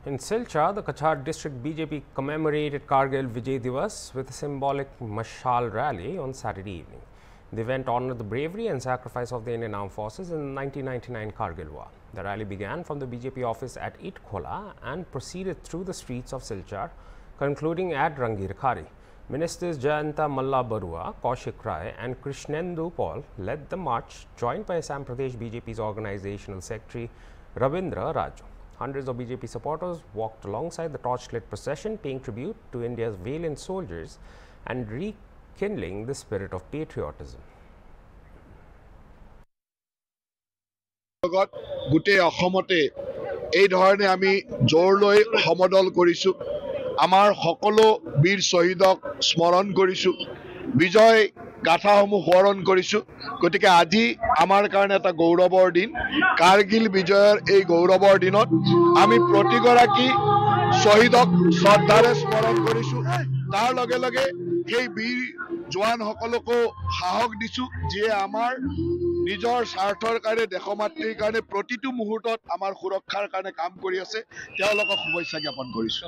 In Silchar, the Cachar district BJP commemorated Kargil Vijay Divas with a symbolic mashal rally on Saturday evening. The event honored the bravery and sacrifice of the Indian Armed Forces in the 1999 Kargil War. The rally began from the BJP office at Itkhola and proceeded through the streets of Silchar, concluding at Rangir Khari. Ministers Jayanta Malla Barua, Kaushik Rai and Krishnendu Paul led the march, joined by Assam Pradesh BJP's organizational secretary Rabindra Raju. Hundreds of BJP supporters walked alongside the torchlit procession, paying tribute to India's valiant soldiers and rekindling the spirit of patriotism. গোটেই অসমতে এই ধৰণে আমি জোৰলৈ সমদল কৰিছো আমাৰ সকলো বীৰ শহীদক স্মৰণ কৰিছো বিজয় গাথাসমূহ সোঁৱৰণ কৰিছো গতিকে আজি আমাৰ কাৰণে এটা গৌৰৱৰ দিন কাৰ্গিল বিজয়ৰ এই গৌৰৱৰ দিনত আমি প্ৰতিগৰাকী শহীদক শ্ৰদ্ধাৰে স্মৰণ কৰিছো তাৰ লগে লগে সেই বীৰ জোৱানসকলকো সাহস দিছো যিয়ে আমাৰ নিজৰ স্বাৰ্থৰ কাৰণে দেশমাতৃৰ কাৰণে প্ৰতিটো মুহূৰ্তত আমাৰ সুৰক্ষাৰ কাৰণে কাম কৰি আছে তেওঁলোকক শুভেচ্ছা জ্ঞাপন কৰিছো